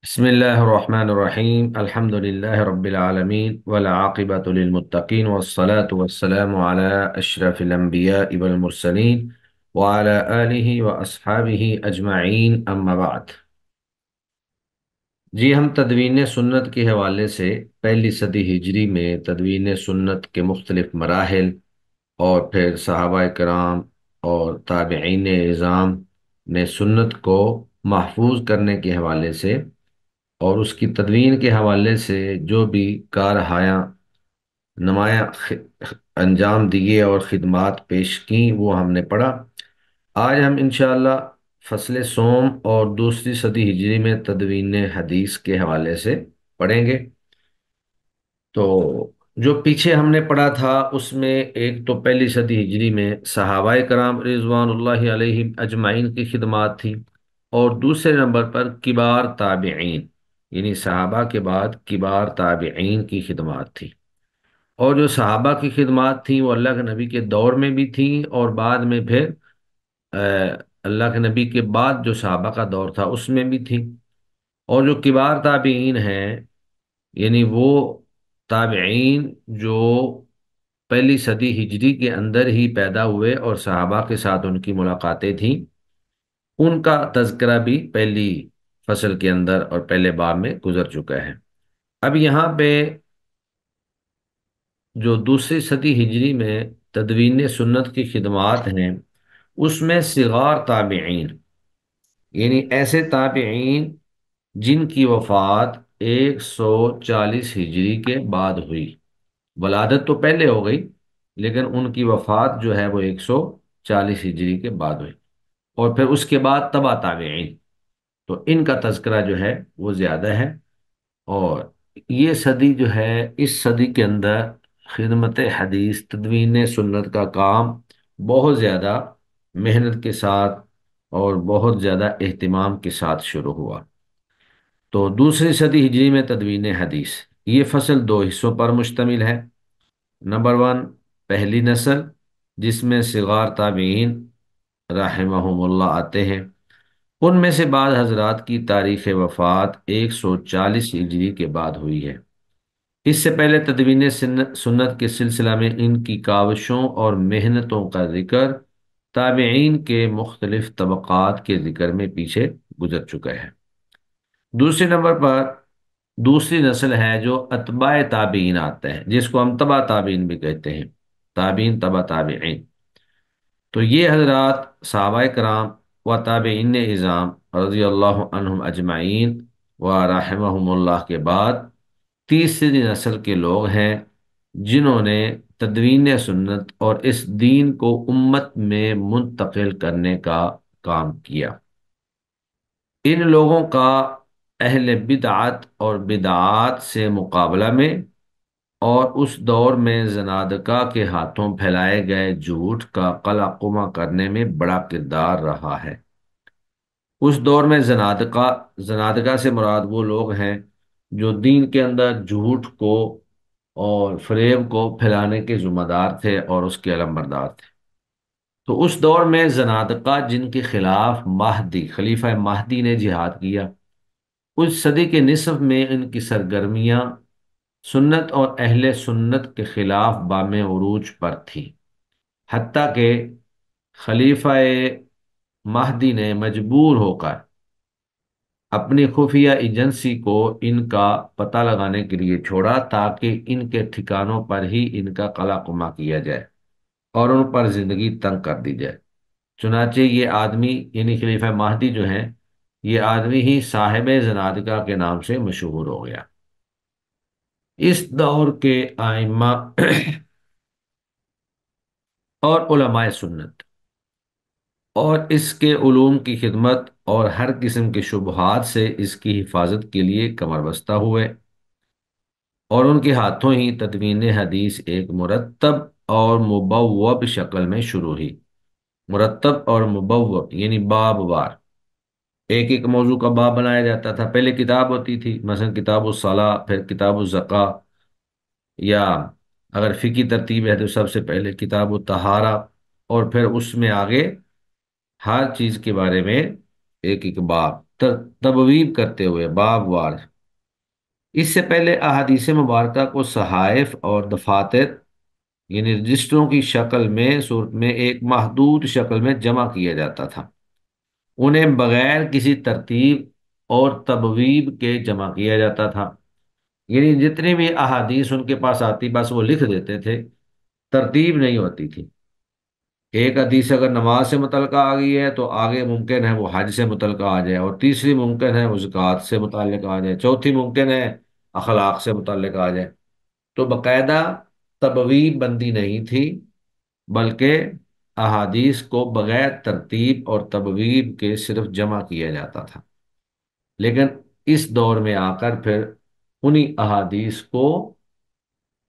بسم الله الرحمن الرحيم الحمد لله رب العالمين والعاقبة للمتقين والصلاة والسلام على أشرف الأنبياء والمرسلين وعلى آله وأصحابه أجمعين أما بعد۔ جی ہم تدوین سنت کے حوالے سے پہلی صدی ہجری میں تدوین سنت کے مختلف مراحل اور پھر صحابہ کرام اور تابعین اعظام نے سنت کو محفوظ کرنے کے حوالے سے اور اس کی تدوین کے حوالے سے جو بھی کارہایا نمایاں انجام دیے اور خدمات پیش کیں وہ ہم نے پڑھا۔ آج ہم انشاءاللہ فصل سوم اور دوسری صدی ہجری میں تدوین حدیث کے حوالے سے پڑھیں گے۔ تو جو پیچھے ہم نے پڑھا تھا اس میں ایک تو پہلی صدی ہجری میں صحابہ کرام رضوان اللہ علیہم اجمعین کی خدمات تھی، اور دوسرے نمبر پر کبار تابعین، یعنی صحابہ کے بعد کبار تابعین کی خدمات تھی۔ اور جو صحابہ کی خدمات تھیں وہ اللہ کے نبی کے دور میں بھی تھیں، اور بعد میں پھر اللہ کے نبی کے بعد جو صحابہ کا دور تھا اس میں بھی تھیں۔ اور جو کبار تابعین ہیں، یعنی وہ تابعین جو پہلی صدی ہجری کے اندر ہی پیدا ہوئے اور صحابہ کے ساتھ ان کی ملاقاتیں تھیں، ان کا تذکرہ بھی پہلی فصل کے اندر اور پہلے باب میں گزر چکا ہے۔ اب یہاں پہ جو دوسری صدی ہجری میں تدوین سنت کی خدمات ہیں، اس میں صغار تابعین، یعنی ایسے تابعین جن کی وفات 140 ہجری کے بعد ہوئی۔ ولادت تو پہلے ہو گئی لیکن ان کی وفات جو ہے وہ 140 ہجری کے بعد ہوئی، اور پھر اس کے بعد تبع تابعین، تو ان کا تذکرہ جو ہے وہ زیادہ ہے۔ اور یہ صدی جو ہے، اس صدی کے اندر خدمت حدیث تدوین سنت کا کام بہت زیادہ محنت کے ساتھ اور بہت زیادہ اہتمام کے ساتھ شروع ہوا۔ تو دوسری صدی ہجری میں تدوین حدیث، یہ فصل دو حصوں پر مشتمل ہے۔ نمبر ون، پہلی نسل جس میں صغار تابعین رحمہم اللہ آتے ہیں، ان میں سے بعض حضرات کی تاریخ وفات 140 ہجری کے بعد ہوئی ہے۔ اس سے پہلے تدوین سنت کے سلسلہ میں ان کی کاوشوں اور محنتوں کا ذکر تابعین کے مختلف طبقات کے ذکر میں پیچھے گزر چکا ہے۔ دوسرے نمبر پر دوسری نسل ہے جو اتباع تابعین آتے ہیں، جس کو ہم تبع تابعین بھی کہتے ہیں، تابعین تبع تابعین۔ تو یہ حضرات صحابہ کرام و تابعین اعظام رضی اللہ عنہم اجمعین و رحمہم اللہ کے بعد تیسری نسل کے لوگ ہیں جنہوں نے تدوین سنت اور اس دین کو امت میں منتقل کرنے کا کام کیا۔ ان لوگوں کا اہل بدعت اور بدعات سے مقابلہ میں اور اس دور میں زنادقہ کے ہاتھوں پھیلائے گئے جھوٹ کا قلع قمع کرنے میں بڑا کردار رہا ہے۔ اس دور میں زنادقہ سے مراد وہ لوگ ہیں جو دین کے اندر جھوٹ کو اور فریب کو پھیلانے کے ذمہ دار تھے اور اس کے علمبردار تھے۔ تو اس دور میں زنادقہ جن کے خلاف مہدی خلیفہ مہدی نے جہاد کیا، اس صدی کے نصف میں ان کی سرگرمیاں سنت اور اہل سنت کے خلاف بام عروج پر تھی، حتیٰ کہ خلیفہ مہدی نے مجبور ہو کر اپنی خفیہ ایجنسی کو ان کا پتہ لگانے کے لیے چھوڑا تاکہ ان کے ٹھکانوں پر ہی ان کا قلع قمع کیا جائے اور ان پر زندگی تنگ کر دی جائے۔ چنانچہ یہ آدمی یعنی خلیفہ مہدی جو ہیں، یہ آدمی ہی صاحب زنادقہ کے نام سے مشہور ہو گیا۔ اس دور کے ائمہ اور علماء سنت اور اس کے علوم کی خدمت اور ہر قسم کے شبہات سے اس کی حفاظت کے لیے کمر بستہ ہوئے، اور ان کے ہاتھوں ہی تدوین حدیث ایک مرتب اور مبوب شکل میں شروع ہوئی۔ مرتب اور مبوب یعنی باب وار، ایک ایک موضوع کا باب بنایا جاتا تھا۔ پہلے کتاب ہوتی تھی، مثلا کتاب الصلاۃ، پھر کتاب الزکوٰۃ، یا اگر فقہی ترتیب ہے تو سب سے پہلے کتاب الطہارہ، اور پھر اس میں آگے ہر چیز کے بارے میں ایک ایک باب۔ تبویب کرتے ہوئے باب وار۔ اس سے پہلے احادیث مبارکہ کو صحائف اور دفاتر یعنی رجسٹروں کی شکل میں صورت میں ایک محدود شکل میں جمع کیا جاتا تھا، انہیں بغیر کسی ترتیب اور تبویب کے جمع کیا جاتا تھا، یعنی جتنی بھی احادیث ان کے پاس آتی بس وہ لکھ دیتے تھے، ترتیب نہیں ہوتی تھی۔ ایک حدیث اگر نماز سے متعلقہ آ گئی ہے تو آگے ممکن ہے وہ حج سے متعلقہ آ جائے، اور تیسری ممکن ہے وہ زکوٰۃ سے متعلق آ جائے، چوتھی ممکن ہے اخلاق سے متعلق آ جائے۔ تو باقاعدہ تبویب بندی نہیں تھی، بلکہ احادیث کو بغیر ترتیب اور تبویب کے صرف جمع کیا جاتا تھا۔ لیکن اس دور میں آ کر پھر انہی احادیث کو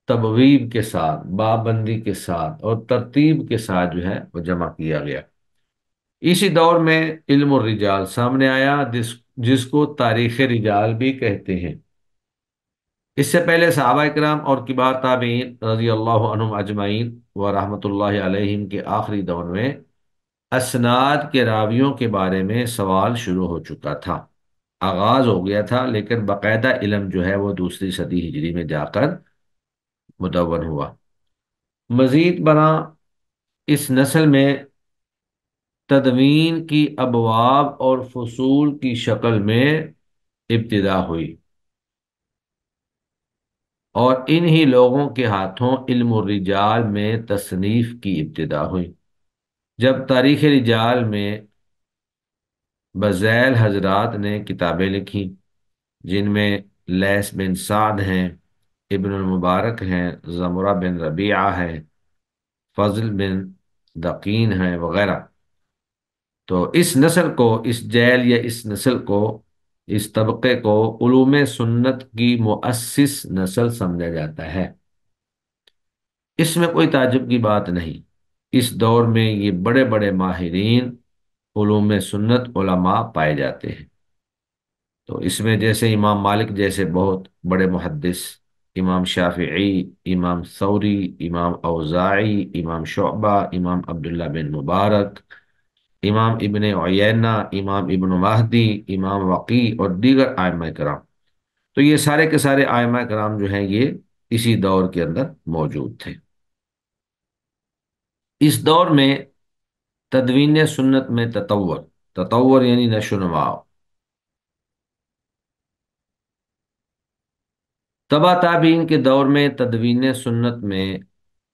تبویب کے ساتھ، بابندی کے ساتھ اور ترتیب کے ساتھ جو ہے وہ جمع کیا گیا۔ اسی دور میں علم الرجال سامنے آیا، جس کو تاریخ رجال بھی کہتے ہیں۔ اس سے پہلے صحابہ کرام اور کبار تابعین رضی اللہ عنہم اجمعین و رحمۃ اللہ علیہم کے آخری دور میں اسناد کے راویوں کے بارے میں سوال شروع ہو چکا تھا، آغاز ہو گیا تھا، لیکن باقاعدہ علم جو ہے وہ دوسری صدی ہجری میں جا کر مدون ہوا۔ مزید برآں اس نسل میں تدوین کی ابواب اور فصول کی شکل میں ابتدا ہوئی، اور انہی لوگوں کے ہاتھوں علم الرجال میں تصنیف کی ابتدا ہوئی۔ جب تاریخ رجال میں بذیل حضرات نے کتابیں لکھی، جن میں لیث بن سعد ہیں، ابن المبارک ہیں، زمرہ بن ربیعہ ہیں، فضل بن دقین ہیں وغیرہ، تو اس نسل کو، اس جیل یا اس نسل کو، اس طبقے کو علوم سنت کی مؤسس نسل سمجھا جاتا ہے۔ اس میں کوئی تعجب کی بات نہیں، اس دور میں یہ بڑے بڑے ماہرین علوم سنت علماء پائے جاتے ہیں۔ تو اس میں جیسے امام مالک جیسے بہت بڑے محدث، امام شافعی، امام ثوری، امام اوزاعی، امام شعبہ، امام عبداللہ بن مبارک، امام ابن عیینہ، امام ابن مہدی، امام وقی اور دیگر ائمہ کرام، تو یہ سارے کے سارے ائمہ کرام جو ہیں یہ اسی دور کے اندر موجود تھے۔ اس دور میں تدوین سنت میں تطور یعنی نشو و نما۔ تبا تابعین کے دور میں تدوین سنت میں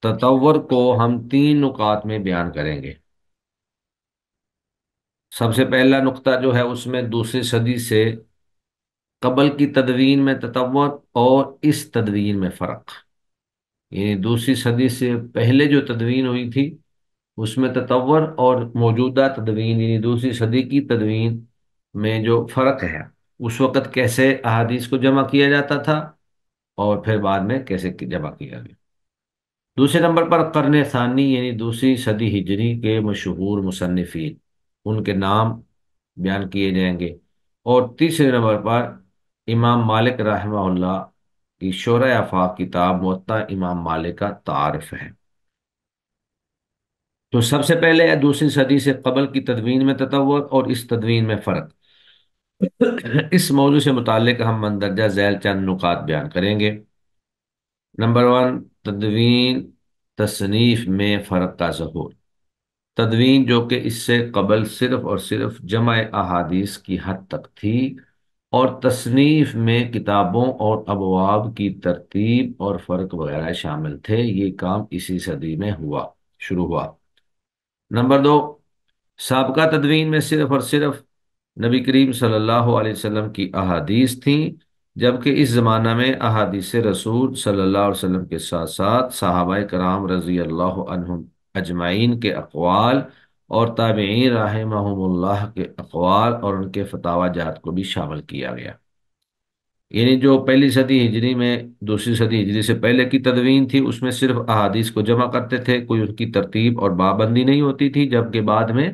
تطور کو ہم تین نکات میں بیان کریں گے۔ سب سے پہلا نقطہ جو ہے اس میں دوسری صدی سے قبل کی تدوین میں تطور اور اس تدوین میں فرق، یعنی دوسری صدی سے پہلے جو تدوین ہوئی تھی اس میں تطور، اور موجودہ تدوین یعنی دوسری صدی کی تدوین میں جو فرق ہے، اس وقت کیسے احادیث کو جمع کیا جاتا تھا اور پھر بعد میں کیسے جمع کیا گیا۔ دوسرے نمبر پر قرن ثانی یعنی دوسری صدی ہجری کے مشہور مصنفین، ان کے نام بیان کیے جائیں گے، اور تیسرے نمبر پر امام مالک رحمہ اللہ کی شورۂ آفاق کتاب موطا امام مالک کا تعارف ہے۔ تو سب سے پہلے دوسری صدی سے قبل کی تدوین میں تطور اور اس تدوین میں فرق، اس موضوع سے متعلق ہم مندرجہ ذیل چند نکات بیان کریں گے۔ نمبر 1، تدوین تصنیف میں فرق کا ظہور۔ تدوین جو کہ اس سے قبل صرف اور صرف جمع احادیث کی حد تک تھی، اور تصنیف میں کتابوں اور ابواب کی ترتیب اور فرق وغیرہ شامل تھے، یہ کام اسی صدی میں شروع ہوا۔ نمبر 2، سابقہ تدوین میں صرف اور صرف نبی کریم صلی اللہ علیہ وسلم کی احادیث تھیں، جبکہ اس زمانہ میں احادیث رسول صلی اللہ علیہ وسلم کے ساتھ ساتھ صحابہ کرام رضی اللہ عنہم اجمعین کے اقوال اور تابعین رحمہم اللہ کے اقوال اور ان کے فتاوی جات کو بھی شامل کیا گیا۔ یعنی جو پہلی صدی ہجری میں دوسری صدی ہجری سے پہلے کی تدوین تھی اس میں صرف احادیث کو جمع کرتے تھے، کوئی ان کی ترتیب اور بابندی نہیں ہوتی تھی، جبکہ بعد میں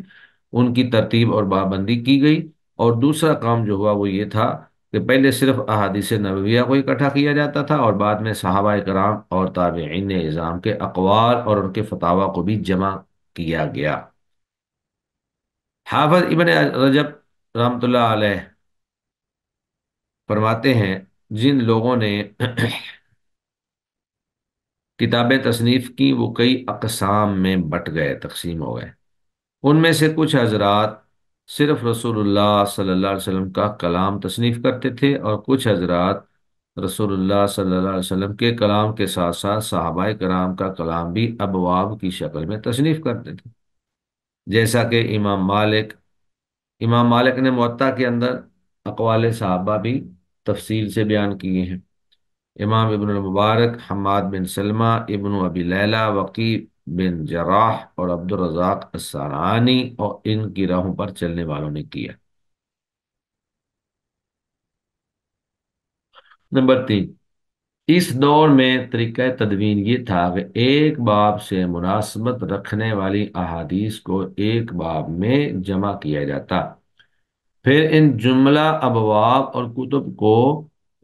ان کی ترتیب اور بابندی کی گئی۔ اور دوسرا کام جو ہوا وہ یہ تھا کہ پہلے صرف احادیث نبویہ کو اکٹھا کیا جاتا تھا، اور بعد میں صحابہ کرام اور تابعین اعظام کے اقوال اور ان کے فتاوی کو بھی جمع کیا گیا۔ حافظ ابن رجب رحمۃ اللہ علیہ فرماتے ہیں جن لوگوں نے کتابیں تصنیف کی وہ کئی اقسام میں بٹ گئے، تقسیم ہو گئے۔ ان میں سے کچھ حضرات صرف رسول اللہ صلی اللہ علیہ وسلم کا کلام تصنیف کرتے تھے، اور کچھ حضرات رسول اللہ صلی اللہ علیہ وسلم کے کلام کے ساتھ ساتھ صحابہ کرام کا کلام بھی ابواب کی شکل میں تصنیف کرتے تھے، جیسا کہ امام مالک نے موطا کے اندر اقوال صحابہ بھی تفصیل سے بیان کیے ہیں۔ امام ابن المبارک، حماد بن سلمہ، ابن ابی لیلہ، وقی بن جراح اور عبد الرزاق الصنعانی اور ان کی راہوں پر چلنے والوں نے کیا۔ نمبر 3، اس دور میں طریقہ تدوین یہ تھا کہ ایک باب سے مناسبت رکھنے والی احادیث کو ایک باب میں جمع کیا جاتا، پھر ان جملہ ابواب اور کتب کو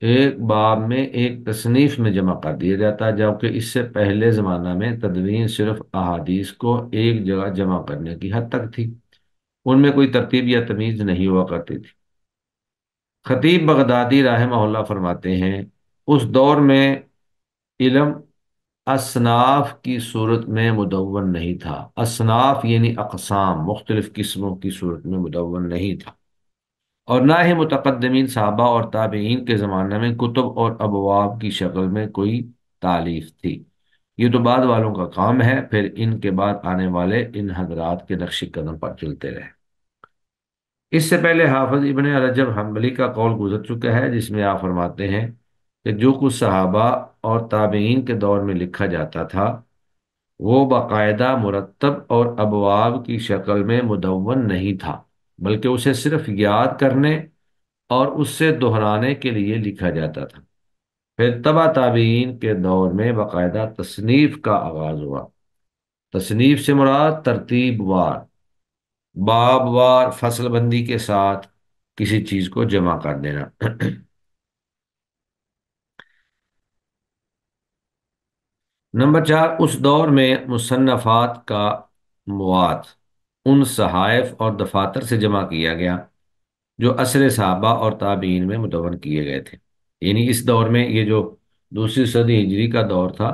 ایک باب میں ایک تصنیف میں جمع کر دیا جاتا، جبکہ اس سے پہلے زمانہ میں تدوین صرف احادیث کو ایک جگہ جمع کرنے کی حد تک تھی، ان میں کوئی ترتیب یا تمیز نہیں ہوا کرتی تھی۔ خطیب بغدادی رحمہ اللہ فرماتے ہیں اس دور میں علم اصناف کی صورت میں مدون نہیں تھا، اصناف یعنی اقسام، مختلف قسموں کی صورت میں مدون نہیں تھا، اور نہ ہی متقدمین صحابہ اور تابعین کے زمانے میں کتب اور ابواب کی شکل میں کوئی تالیف تھی۔ یہ تو بعد والوں کا کام ہے، پھر ان کے بعد آنے والے ان حضرات کے نقش قدم پر چلتے رہے۔ اس سے پہلے حافظ ابن رجب حنبلی کا قول گزر چکا ہے، جس میں آپ فرماتے ہیں کہ جو کچھ صحابہ اور تابعین کے دور میں لکھا جاتا تھا وہ باقاعدہ مرتب اور ابواب کی شکل میں مدون نہیں تھا، بلکہ اسے صرف یاد کرنے اور اس سے دہرانے کے لیے لکھا جاتا تھا۔ پھر تبع تابعین کے دور میں باقاعدہ تصنیف کا آغاز ہوا۔ تصنیف سے مراد ترتیب وار، باب وار، فصل بندی کے ساتھ کسی چیز کو جمع کر دینا۔ نمبر 4، اس دور میں مصنفات کا مواد ان صحائف اور دفاتر سے جمع کیا گیا جو عصر صحابہ اور تابعین میں مدون کیے گئے تھے۔ یعنی اس دور میں، یہ جو دوسری صدی ہجری کا دور تھا،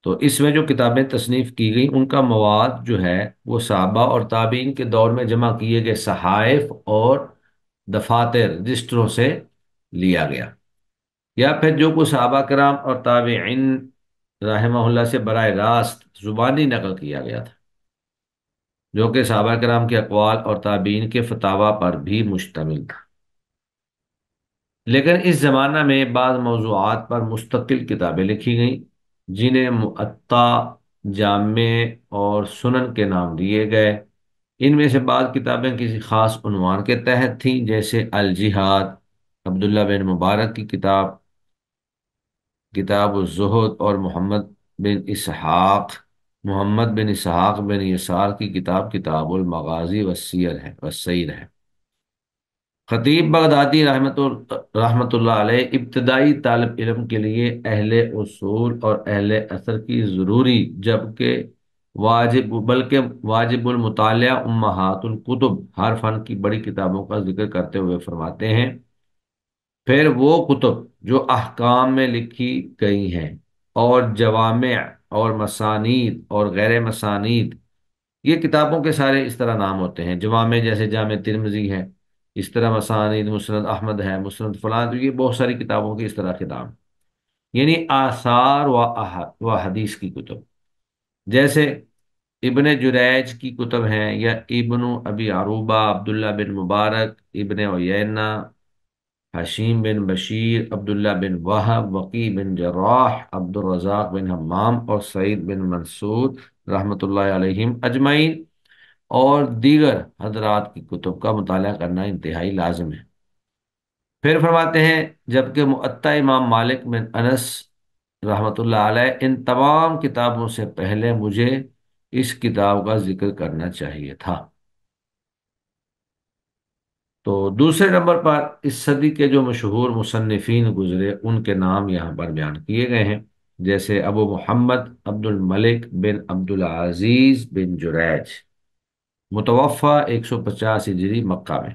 تو اس میں جو کتابیں تصنیف کی گئی ان کا مواد جو ہے وہ صحابہ اور تابعین کے دور میں جمع کیے گئے صحائف اور دفاتر، رجسٹروں سے لیا گیا، یا پھر جو کچھ صحابہ کرام اور تابعین رحمہ اللہ سے براہ راست زبانی نقل کیا گیا تھا، جو کہ صحابہ کرام کے اقوال اور تابعین کے فتاوی پر بھی مشتمل تھا۔ لیکن اس زمانہ میں بعض موضوعات پر مستقل کتابیں لکھی گئیں، جنہیں مؤطا، جامع اور سنن کے نام دیے گئے۔ ان میں سے بعض کتابیں کسی خاص عنوان کے تحت تھیں، جیسے الجہاد، عبداللہ بن مبارک کی کتاب الزہد، اور محمد بن اسحاق بن یسار کی کتاب المغازی والسیر ہے۔ خطیب بغدادی رحمت اللہ علیہ ابتدائی طالب علم کے لیے اہل اصول اور اہل اثر کی ضروری بلکہ واجب المطالعہ امہات الکتب، ہر فن کی بڑی کتابوں کا ذکر کرتے ہوئے فرماتے ہیں، پھر وہ کتب جو احکام میں لکھی گئی ہیں، اور جوامع اور مسانید اور غیر مسانید، یہ کتابوں کے سارے اس طرح نام ہوتے ہیں۔ جوامع جیسے جامع ترمذی ہے، اس طرح مسانید مسند احمد ہے، مسند فلان، تو یہ بہت ساری کتابوں کے اس طرح کے نام، یعنی آثار و حدیث کی کتب، جیسے ابن جریج کی کتب ہیں، یا ابن ابی عروبہ، عبداللہ بن مبارک، ابن عیینہ، حشیم بن بشیر، عبداللہ بن وہب، وقی بن جراح، عبد الرزاق بن حمام اور سعید بن منصور رحمۃ اللہ علیہم اجمعین، اور دیگر حضرات کی کتب کا مطالعہ کرنا انتہائی لازم ہے۔ پھر فرماتے ہیں جبکہ مؤطا امام مالک بن انس رحمۃ اللہ علیہ ان تمام کتابوں سے پہلے مجھے اس کتاب کا ذکر کرنا چاہیے تھا۔ تو دوسرے نمبر پر اس صدی کے جو مشہور مصنفین گزرے ان کے نام یہاں پر بیان کیے گئے ہیں، جیسے ابو محمد عبد الملک بن عبد العزیز بن جریج، متوفی 150 ہجری، مکہ میں۔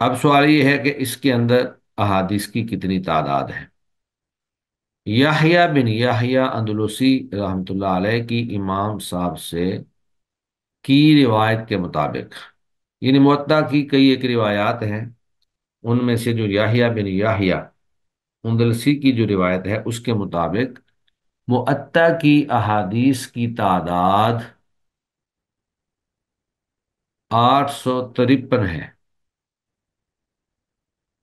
اب سوال یہ ہے کہ اس کے اندر احادیث کی کتنی تعداد ہے؟ یحییٰ بن یحییٰ اندلسی رحمۃ اللہ علیہ کی امام صاحب سے کی روایت کے مطابق، یعنی موطا کی کئی ایک روایات ہیں، ان میں سے جو یحییٰ بن یحییٰ اندلسی کی جو روایت ہے اس کے مطابق موطا کی احادیث کی تعداد 853 ہے۔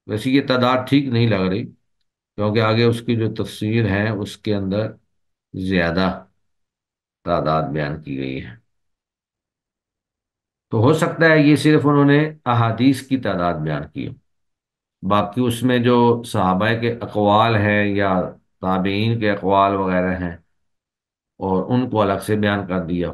ویسے یہ تعداد ٹھیک نہیں لگ رہی، کیونکہ آگے اس کی جو تفسیر ہے اس کے اندر زیادہ تعداد بیان کی گئی ہے۔ تو ہو سکتا ہے یہ صرف انہوں نے احادیث کی تعداد بیان کی ہو، باقی اس میں جو صحابہ کے اقوال ہیں یا تابعین کے اقوال وغیرہ ہیں اور ان کو الگ سے بیان کر دیا۔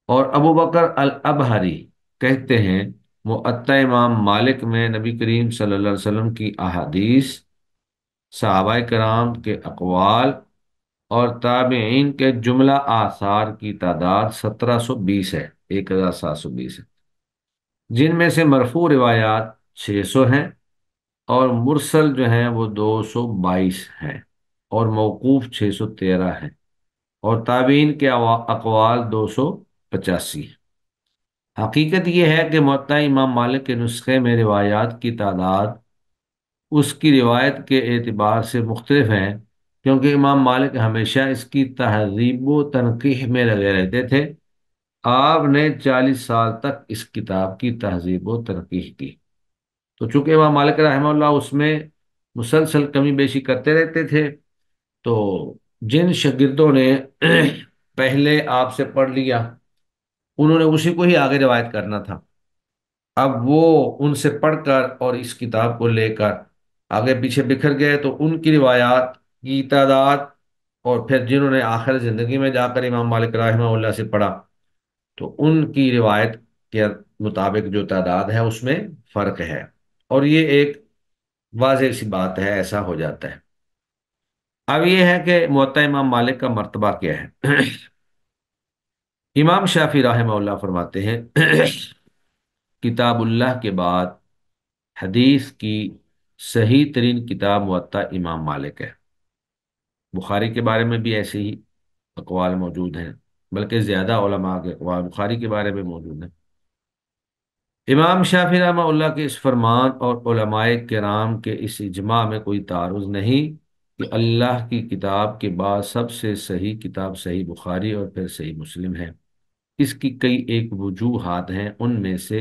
اور ابو بکر الابہری کہتے ہیں موطا امام مالک میں نبی کریم صلی اللہ علیہ وسلم کی احادیث، صحابہ کرام کے اقوال اور تابعین کے جملہ آثار کی تعداد 1720 ہے، 1720 ہے، جن میں سے مرفوع روایات 600 ہیں اور مرسل جو ہیں وہ 222 ہیں اور موقوف 613 ہیں اور تابعین کے اقوال 285 ہیں۔ حقیقت یہ ہے کہ موطا امام مالک کے نسخے میں روایات کی تعداد اس کی روایت کے اعتبار سے مختلف ہیں، کیونکہ امام مالک ہمیشہ اس کی تہذیب و تنقیح میں لگے رہتے تھے۔ آپ نے 40 سال تک اس کتاب کی تہذیب و تنقیح کی، تو چونکہ امام مالک رحمہ اللہ اس میں مسلسل کمی بیشی کرتے رہتے تھے، تو جن شاگردوں نے پہلے آپ سے پڑھ لیا انہوں نے اسی کو ہی آگے روایت کرنا تھا۔ اب وہ ان سے پڑھ کر اور اس کتاب کو لے کر آگے پیچھے بکھر گئے، تو ان کی روایات کی تعداد اور پھر جنہوں نے آخر زندگی میں جا کر امام مالک رحمہ اللہ سے پڑھا تو ان کی روایت کے مطابق جو تعداد ہے اس میں فرق ہے، اور یہ ایک واضح سی بات ہے، ایسا ہو جاتا ہے۔ اب یہ ہے کہ موطا امام مالک کا مرتبہ کیا ہے۔ امام شافعی رحمہ اللہ فرماتے ہیں کتاب اللہ کے بعد حدیث کی صحیح ترین کتاب موطا امام مالک ہے۔ بخاری کے بارے میں بھی ایسے ہی اقوال موجود ہیں، بلکہ زیادہ علماء کے اقوال بخاری کے بارے میں موجود ہیں۔ امام شافعی رحمہ اللہ کے اس فرمان اور علماء کرام کے اس اجماع میں کوئی تعارض نہیں کہ اللہ کی کتاب کے بعد سب سے صحیح کتاب صحیح بخاری اور پھر صحیح مسلم ہے۔ اس کی کئی ایک وجوہات ہیں، ان میں سے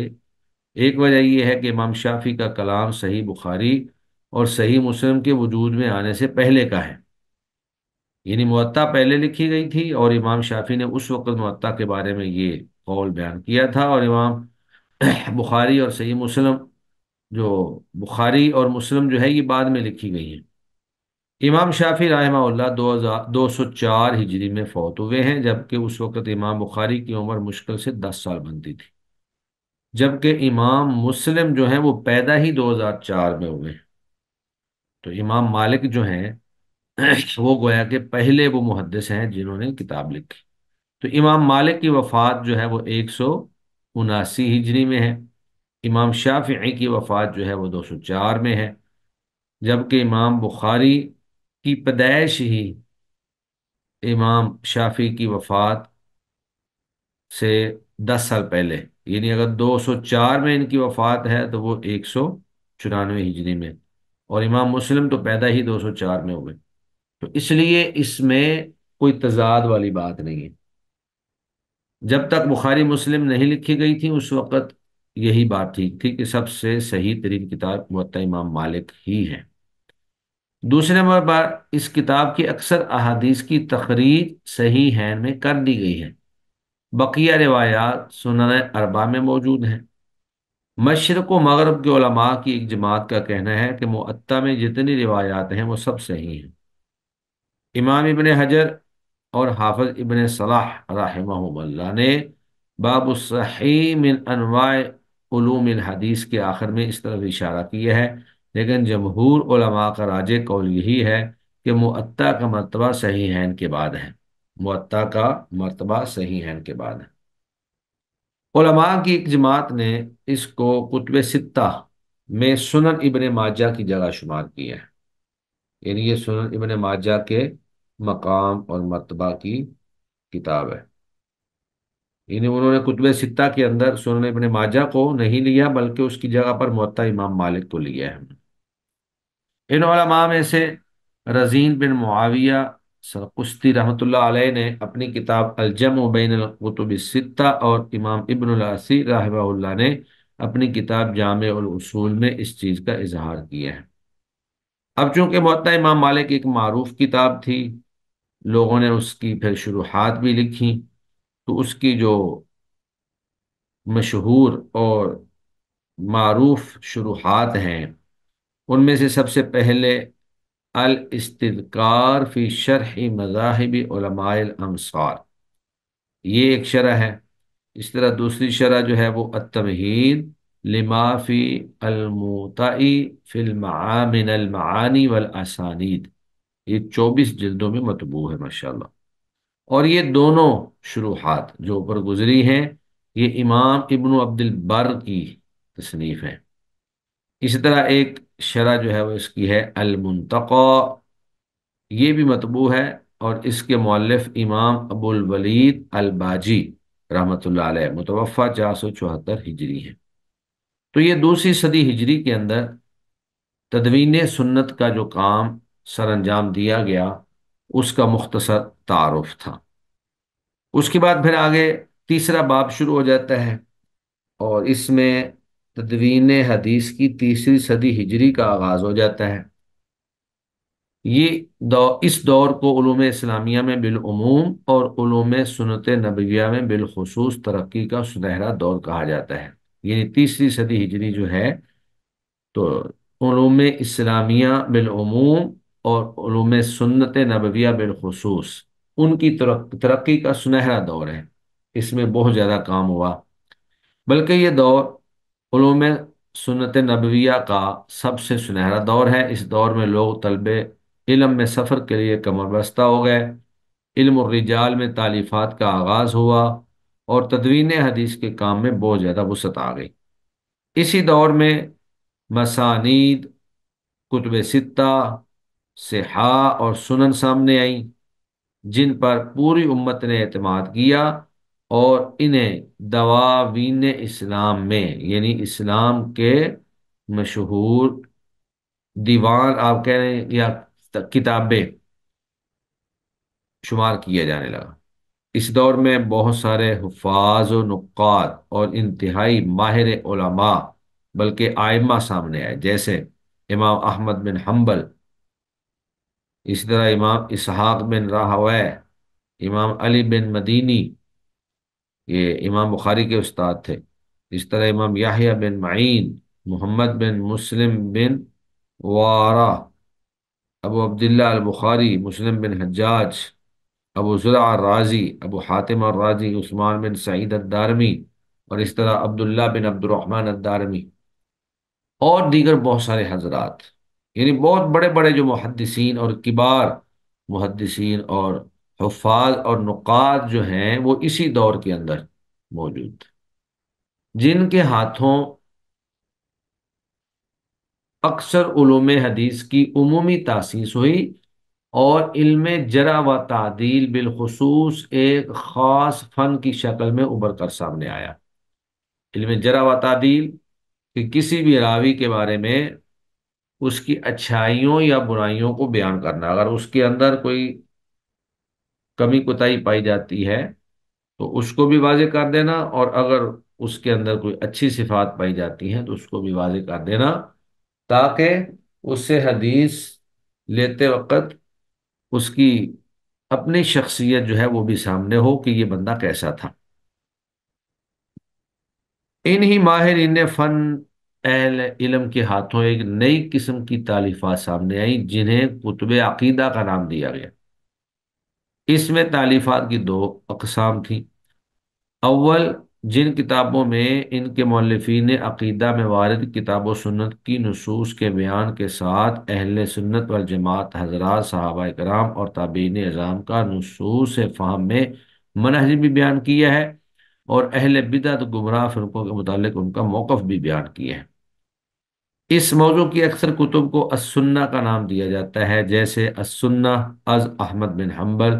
ایک وجہ یہ ہے کہ امام شافعی کا کلام صحیح بخاری اور صحیح مسلم کے وجود میں آنے سے پہلے کا ہے، یعنی موطا پہلے لکھی گئی تھی اور امام شافعی نے اس وقت موطا کے بارے میں یہ قول بیان کیا تھا، اور امام بخاری اور صحیح مسلم جو بخاری اور مسلم جو ہے یہ بعد میں لکھی گئی ہیں۔ امام شافعی رحمہ اللہ 204 ہجری میں فوت ہوئے ہیں، جبکہ اس وقت امام بخاری کی عمر مشکل سے 10 سال بنتی تھی، جبکہ امام مسلم جو ہیں وہ پیدا ہی 2004 میں ہوئے ہیں۔ تو امام مالک جو ہیں وہ گویا کہ پہلے وہ محدث ہیں جنہوں نے کتاب لکھی۔ تو امام مالک کی وفات جو ہے وہ 179 ہجری میں ہے، امام شافعی کی وفات جو ہے وہ 204 میں ہے، جبکہ امام بخاری کی پیدائش ہی امام شافعی کی وفات سے 10 سال پہلے، یعنی اگر 204 میں ان کی وفات ہے تو وہ 194 ہجری میں، اور امام مسلم تو پیدا ہی 204 میں ہوئے، تو اس لیے اس میں کوئی تضاد والی بات نہیں ہے۔ جب تک بخاری مسلم نہیں لکھی گئی تھی اس وقت یہی بات ٹھیک تھی کہ سب سے صحیح ترین کتاب موطا امام مالک ہی ہے۔ دوسرے نمبر پر اس کتاب کی اکثر احادیث کی تخریج صحیح ہیں میں کر دی گئی ہے، بقیہ روایات سنن اربعہ میں موجود ہیں۔ مشرق و مغرب کے علماء کی ایک جماعت کا کہنا ہے کہ موطا میں جتنی روایات ہیں وہ سب صحیح ہیں۔ امام ابن حجر اور حافظ ابن صلاح رحمہ اللہ نے باب الصحیح من انواع علوم الحدیث کے آخر میں اس طرف اشارہ کیا ہے، لیکن جمہور علماء کا راجح قول یہی ہے کہ موطا کا مرتبہ صحیحین کے بعد ہے، موطا کا مرتبہ صحیحین کے بعد ہے۔ علماء کی ایک جماعت نے اس کو کتب ستہ میں سنن ابن ماجہ کی جگہ شمار کیا ہے، یعنی یہ سنن ابن ماجہ کے مقام اور مرتبہ کی کتاب ہے، یعنی انہوں نے کتب ستہ کے اندر سنن ابن ماجہ کو نہیں لیا بلکہ اس کی جگہ پر موطا امام مالک کو لیا ہے۔ ان علماء میں سے رزین بن معاویہ سرقسطی رحمۃ اللہ علیہ نے اپنی کتاب الجمع بین الکتب الستہ، اور امام ابن الاثیر رحمہ اللہ نے اپنی کتاب جامع الاصول میں اس چیز کا اظہار کیا ہے۔ اب چونکہ موطا امام مالک ایک معروف کتاب تھی، لوگوں نے اس کی پھر شروحات بھی لکھی، تو اس کی جو مشہور اور معروف شروحات ہیں ان میں سے سب سے پہلے الاستذکار فی شرح مذاہب علماء الامصار، یہ ایک شرح ہے۔ اس طرح دوسری شرح جو ہے وہ التمہید لما فی الموطأ فی من المعانی والاسانید، یہ 24 جلدوں میں مطبوع ہے ماشاءاللہ۔ اور یہ دونوں شروحات جو اوپر گزری ہیں یہ امام ابن عبد البر کی تصنیف ہیں۔ اسی طرح ایک شرح جو ہے وہ اس کی ہے المنتقی، یہ بھی مطبوع ہے، اور اس کے مؤلف امام ابو الولید الباجی رحمۃ اللہ علیہ، متوفی 474 ہجری ہے۔ تو یہ دوسری صدی ہجری کے اندر تدوین سنت کا جو کام سر انجام دیا گیا اس کا مختصر تعارف تھا۔ اس کے بعد پھر آگے تیسرا باب شروع ہو جاتا ہے، اور اس میں تدوین حدیث کی تیسری صدی ہجری کا آغاز ہو جاتا ہے۔ اس دور کو علوم اسلامیہ میں بالعموم اور علوم سنت نبویہ میں بالخصوص ترقی کا سنہرا دور کہا جاتا ہے، یعنی تیسری صدی ہجری جو ہے تو علوم اسلامیہ بالعموم اور علوم سنت نبویہ بالخصوص ان کی ترقی کا سنہرا دور ہے، اس میں بہت زیادہ کام ہوا، بلکہ یہ دور علوم سنت نبویہ کا سب سے سنہرا دور ہے۔ اس دور میں لوگ طلب علم میں سفر کے لیے کمر بستہ ہو گئے، علم الرجال میں تالیفات کا آغاز ہوا، اور تدوین حدیث کے کام میں بہت زیادہ وسعت آ گئی۔ اسی دور میں مسانید، کتب ستہ، صحاح اور سنن سامنے آئیں، جن پر پوری امت نے اعتماد کیا، اور انہیں دواوین اسلام میں، یعنی اسلام کے مشہور دیوان آپ کہہ رہے ہیں یا کتابیں شمار کیا جانے لگا۔ اس دور میں بہت سارے حفاظ و نقاد اور انتہائی ماہر علماء بلکہ ائمہ سامنے آئے، جیسے امام احمد بن حنبل، اسی طرح امام اسحاق بن راہوے، امام علی بن مدینی، یہ امام بخاری کے استاد تھے، اس طرح امام یحییٰ بن معین، محمد بن مسلم بن وارہ، ابو عبداللہ البخاری، مسلم بن حجاج، ابو زرع الرازی، ابو حاتم الرازی، عثمان بن سعید الدارمی، اور اس طرح عبداللہ بن عبد الرحمن الدارمی، اور دیگر بہت سارے حضرات، یعنی بہت بڑے بڑے جو محدثین اور کبار محدثین اور حفاظ اور نقاد جو ہیں وہ اسی دور کے اندر موجود تھے، جن کے ہاتھوں اکثر علوم حدیث کی عمومی تاسیس ہوئی، اور علم جرح و تعدیل بالخصوص ایک خاص فن کی شکل میں ابھر کر سامنے آیا۔ علم جرح و تعدیل کہ کسی بھی راوی کے بارے میں اس کی اچھائیوں یا برائیوں کو بیان کرنا، اگر اس کے اندر کوئی کمی کوتاہی پائی جاتی ہے تو اس کو بھی واضح کر دینا، اور اگر اس کے اندر کوئی اچھی صفات پائی جاتی ہیں تو اس کو بھی واضح کر دینا، تاکہ اس سے حدیث لیتے وقت اس کی اپنی شخصیت جو ہے وہ بھی سامنے ہو کہ یہ بندہ کیسا تھا۔ انہی ماہرین فن اہل علم کے ہاتھوں ایک نئی قسم کی تالیفات سامنے آئیں جنہیں کتب عقیدہ کا نام دیا گیا۔ اس میں تالیفات کی دو اقسام تھیں۔ اول، جن کتابوں میں ان کے مؤلفین نے عقیدہ میں وارد کتاب و سنت کی نصوص کے بیان کے ساتھ اہل سنت والجماعت حضرات صحابہ کرام اور تابعین اعظام کا نصوص فہم میں منہج بھی بیان کیا ہے، اور اہل بدعت گمراہ فرقوں کے متعلق ان کا موقف بھی بیان کیا ہے۔ اس موضوع کی اکثر کتب کو السنہ کا نام دیا جاتا ہے، جیسے السنہ از احمد بن حنبل،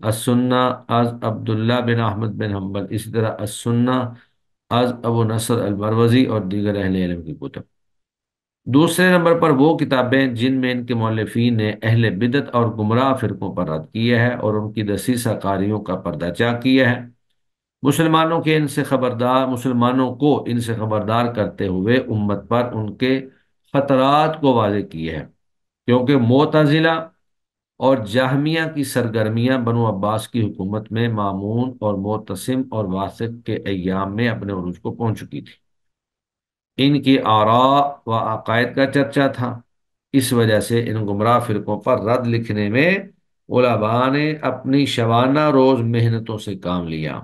السنہ از عبداللہ بن احمد بن حنبل، اسی طرح السنہ از ابو نصر المروزی اور دیگر اہل علم کی کتب۔ دوسرے نمبر پر وہ کتابیں جن میں ان کے مؤلفین نے اہل بدعت اور گمراہ فرقوں پر رد کیا ہے اور ان کی دسیسہ کاریوں کا پردہ چاک کیا ہے۔ مسلمانوں کو ان سے خبردار کرتے ہوئے امت پر ان کے خطرات کو واضح کیے ہے، کیونکہ معتزلہ اور جہمیہ کی سرگرمیاں بنو عباس کی حکومت میں مامون اور معتصم اور واسق کے ایام میں اپنے عروج کو پہنچ چکی تھی۔ ان کی آراء و عقائد کا چرچا تھا، اس وجہ سے ان گمراہ فرقوں پر رد لکھنے میں علماء نے اپنی شبانہ روز محنتوں سے کام لیا۔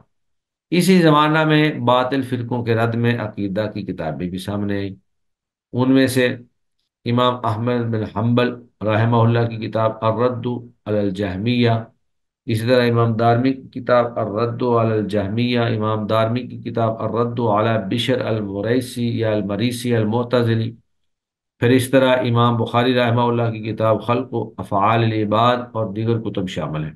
اسی زمانہ میں باطل فرقوں کے رد میں عقیدہ کی کتابیں بھی سامنے آئیں۔ ان میں سے امام احمد بن حنبل رحمہ اللہ کی کتاب الرد علی الجہمیہ، اسی طرح امام دارمی کی کتاب الرد علی الجہمیہ، امام دارمی کی کتاب الرد علی بشر المریسی یا المریسی المعتزلی، پھر اس طرح امام بخاری رحمہ اللہ کی کتاب خلق و افعال العباد اور دیگر کتب شامل ہیں۔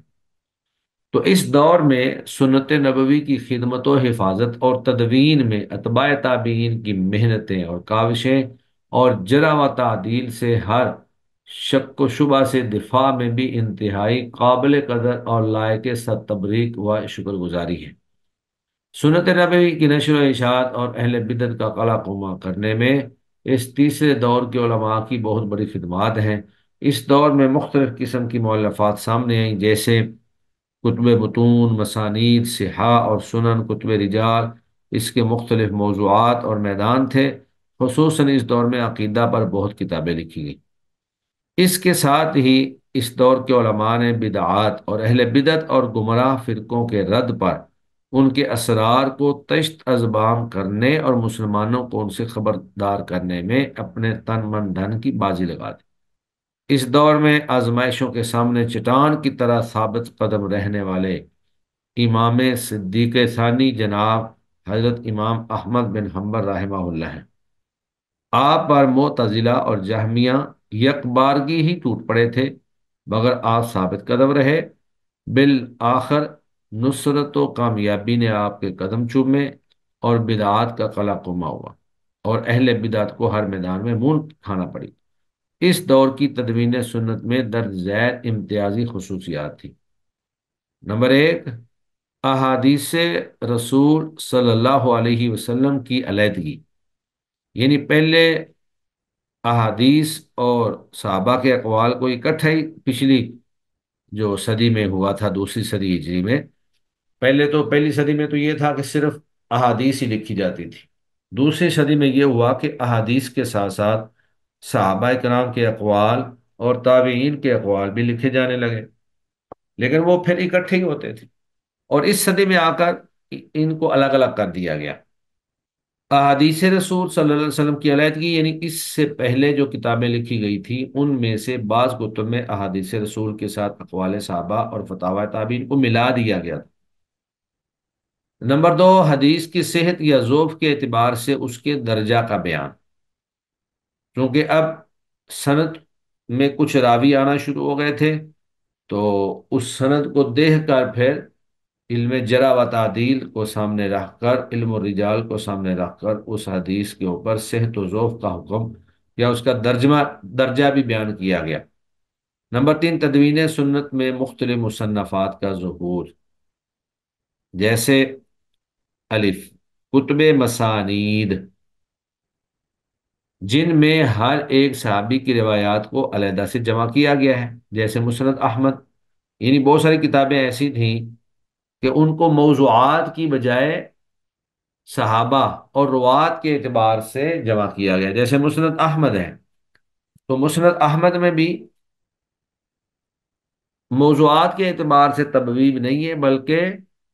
تو اس دور میں سنت نبوی کی خدمت و حفاظت اور تدوین میں اتباع تابعین کی محنتیں اور کاوشیں اور جرح و تعدیل سے ہر شک و شبہ سے دفاع میں بھی انتہائی قابل قدر اور لائق تبریک و شکر گزاری ہے۔ سنت نبوی کی نشر و اشاعت اور اہل بدعت کا قلع قما کرنے میں اس تیسرے دور کے علماء کی بہت بڑی خدمات ہیں۔ اس دور میں مختلف قسم کی مؤلفات سامنے آئیں، جیسے کتب متون، مسانید، صحاح اور سنن، کتب رجال، اس کے مختلف موضوعات اور میدان تھے۔ خصوصاً اس دور میں عقیدہ پر بہت کتابیں لکھی گئیں۔ اس کے ساتھ ہی اس دور کے علماء نے بدعات اور اہل بدعت اور گمراہ فرقوں کے رد پر ان کے اسرار کو تشت ازبام کرنے اور مسلمانوں کو ان سے خبردار کرنے میں اپنے تن من دھن کی بازی لگا دی۔ اس دور میں آزمائشوں کے سامنے چٹان کی طرح ثابت قدم رہنے والے امام صدیق ثانی جناب حضرت امام احمد بن حنبل رحمہ اللہ ہیں۔ آپ پر معتزلہ اور جہمیہ یک بارگی ہی ٹوٹ پڑے تھے، مگر آپ ثابت قدم رہے۔ بالآخر نصرت و کامیابی نے آپ کے قدم چومے اور بدعات کا قلع قما ہوا اور اہل بدعت کو ہر میدان میں منہ کھانا پڑی۔ اس دور کی تدوین سنت میں درج ذیل امتیازی خصوصیات تھی۔ نمبر ایک، احادیث رسول صلی اللہ علیہ وسلم کی علیحدگی، یعنی پہلے احادیث اور صحابہ کے اقوال کو اکٹھا ہی پچھلی جو صدی میں ہوا تھا، دوسری صدی ہجری میں، پہلی صدی میں تو یہ تھا کہ صرف احادیث ہی لکھی جاتی تھی۔ دوسری صدی میں یہ ہوا کہ احادیث کے ساتھ ساتھ صحابہ کرام کے اقوال اور تابعین کے اقوال بھی لکھے جانے لگے، لیکن وہ پھر اکٹھے ہی ہوتے تھے۔ اور اس صدی میں آ کر ان کو الگ الگ کر دیا گیا۔ احادیث رسول صلی اللہ علیہ وسلم کی علیحدگی، یعنی اس سے پہلے جو کتابیں لکھی گئی تھی ان میں سے بعض کتب میں احادیث رسول کے ساتھ اقوال صحابہ اور فتاوی تابعین کو ملا دیا گیا تھا۔ نمبر دو، حدیث کی صحت یا ضعف کے اعتبار سے اس کے درجہ کا بیان، کیونکہ اب سند میں کچھ راوی آنا شروع ہو گئے تھے، تو اس سند کو دیکھ کر پھر علم جرح و تعدیل کو سامنے رکھ کر، علم الرجال کو سامنے رکھ کر اس حدیث کے اوپر صحت و ضعف کا حکم یا اس کا درجہ بھی بیان کیا گیا۔ نمبر تین، تدوین سنت میں مختلف مصنفات کا ظہور، جیسے الف، کتب مسانید، جن میں ہر ایک صحابی کی روایات کو علیحدہ سے جمع کیا گیا ہے، جیسے مسند احمد، یعنی بہت ساری کتابیں ایسی تھیں کہ ان کو موضوعات کی بجائے صحابہ اور روات کے اعتبار سے جمع کیا گیا، جیسے مسند احمد ہے تو مسند احمد میں بھی موضوعات کے اعتبار سے تبویب نہیں ہے بلکہ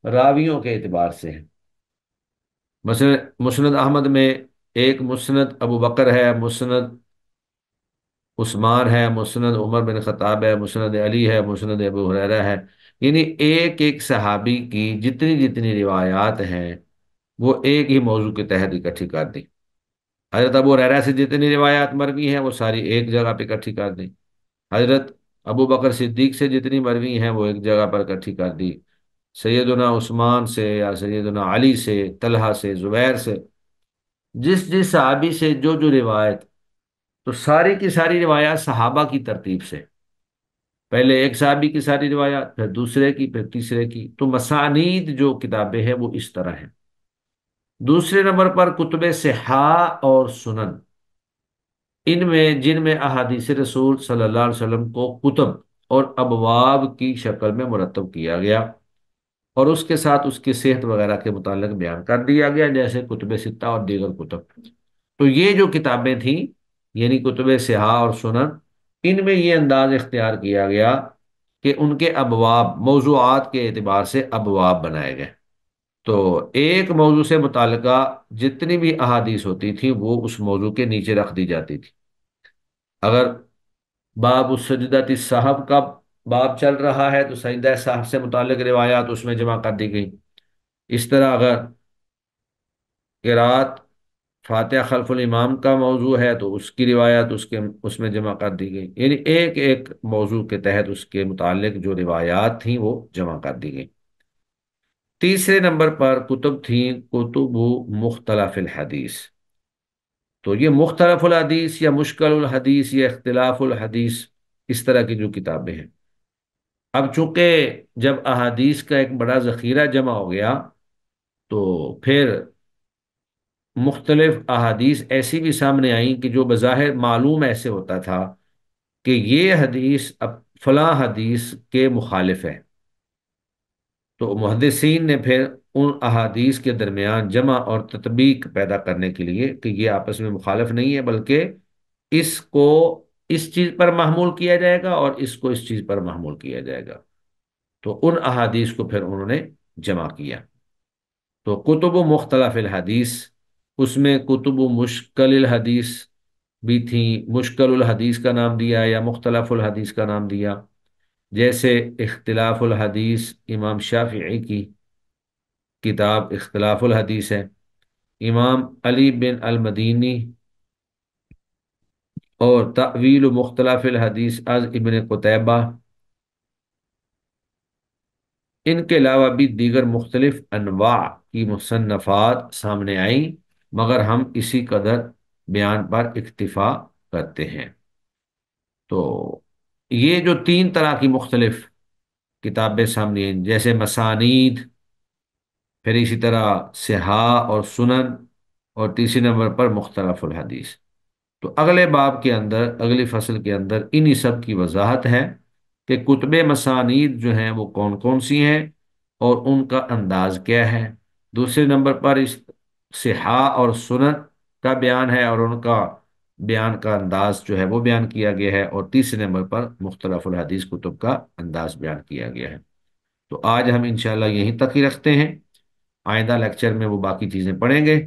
راویوں کے اعتبار سے ہے۔ مثلا مسند احمد میں ایک مسند ابو بکر ہے، مسند عثمان ہے، مسند عمر بن خطاب ہے، مسند علی ہے، مسند ابو ہریرہ ہے، یعنی ایک ایک صحابی کی جتنی جتنی روایات ہیں وہ ایک ہی موضوع کے تحت اکٹھی کر دی۔ حضرت ابو ہریرہ سے جتنی روایات مروی ہیں وہ ساری ایک جگہ پہ اکٹھی کر دی۔ حضرت ابو بکر صدیق سے جتنی مروی ہیں وہ ایک جگہ پر اکٹھی کر دی۔ سیدنا عثمان سے یا سیدنا علی سے، طلحہ سے، زبیر سے، جس جس صحابی سے جو جو روایت، تو ساری کی ساری روایات صحابہ کی ترتیب سے، پہلے ایک صحابی کی ساری روایات، پھر دوسرے کی، پھر تیسرے کی، تو مسانید جو کتابیں ہیں وہ اس طرح ہیں۔ دوسرے نمبر پر کتب صحاح اور سنن، ان میں جن میں احادیث رسول صلی اللہ علیہ وسلم کو کتب اور ابواب کی شکل میں مرتب کیا گیا، اور اس کے ساتھ اس کی صحت وغیرہ کے متعلق بیان کر دیا گیا، جیسے کتب ستہ اور دیگر کتب۔ تو یہ جو کتابیں تھیں، یعنی کتب صحاح اور سنن، ان میں یہ انداز اختیار کیا گیا کہ ان کے ابواب، موضوعات کے اعتبار سے ابواب بنائے گئے۔ تو ایک موضوع سے متعلقہ جتنی بھی احادیث ہوتی تھی وہ اس موضوع کے نیچے رکھ دی جاتی تھی۔ اگر باب السجدۃ السہو کا باب چل رہا ہے تو سجدہ سہو سے متعلق روایات اس میں جمع کر دی گئی۔ اس طرح اگر قرات فاتحہ خلف الامام کا موضوع ہے تو اس کی روایات اس میں جمع کر دی گئی، یعنی ایک ایک موضوع کے تحت اس کے متعلق جو روایات تھیں وہ جمع کر دی گئی۔ تیسرے نمبر پر کتب تھیں کتب مختلف الحدیث۔ تو یہ مختلف الحدیث یا مشکل الحدیث یا اختلاف الحدیث، اس طرح کی جو کتابیں ہیں، اب چونکہ جب احادیث کا ایک بڑا ذخیرہ جمع ہو گیا تو پھر مختلف احادیث ایسی بھی سامنے آئیں کہ جو بظاہر معلوم ایسے ہوتا تھا کہ یہ حدیث اب فلاں حدیث کے مخالف ہے، تو محدثین نے پھر ان احادیث کے درمیان جمع اور تطبیق پیدا کرنے کے لیے کہ یہ آپس میں مخالف نہیں ہے، بلکہ اس کو اس چیز پر محمول کیا جائے گا اور اس کو اس چیز پر محمول کیا جائے گا، تو ان احادیث کو پھر انہوں نے جمع کیا۔ تو کتب و مختلف الحدیث، اس میں کتب و مشکل الحدیث بھی تھیں، مشکل الحدیث کا نام دیا یا مختلف الحدیث کا نام دیا، جیسے اختلاف الحدیث امام شافعی کی کتاب اختلاف الحدیث ہے، امام علی بن المدینی اور تأویل مختلف الحدیث از ابن قتیبہ، ان کے علاوہ بھی دیگر مختلف انواع کی مصنفات سامنے آئیں، مگر ہم اسی قدر بیان پر اکتفا کرتے ہیں۔ تو یہ جو تین طرح کی مختلف کتابیں سامنے آئیں، جیسے مسانید، پھر اسی طرح صحاح اور سنن، اور تیسری نمبر پر مختلف الحدیث، تو اگلے باب کے اندر، اگلی فصل کے اندر انہی سب کی وضاحت ہے کہ کتب مسانید جو ہیں وہ کون کون سی ہیں اور ان کا انداز کیا ہے۔ دوسرے نمبر پر اس صحاح اور سنن کا بیان ہے اور ان کا بیان کا انداز جو ہے وہ بیان کیا گیا ہے، اور تیسرے نمبر پر مختلف الحدیث کتب کا انداز بیان کیا گیا ہے۔ تو آج ہم انشاءاللہ یہیں تک ہی رکھتے ہیں، آئندہ لیکچر میں وہ باقی چیزیں پڑھیں گے۔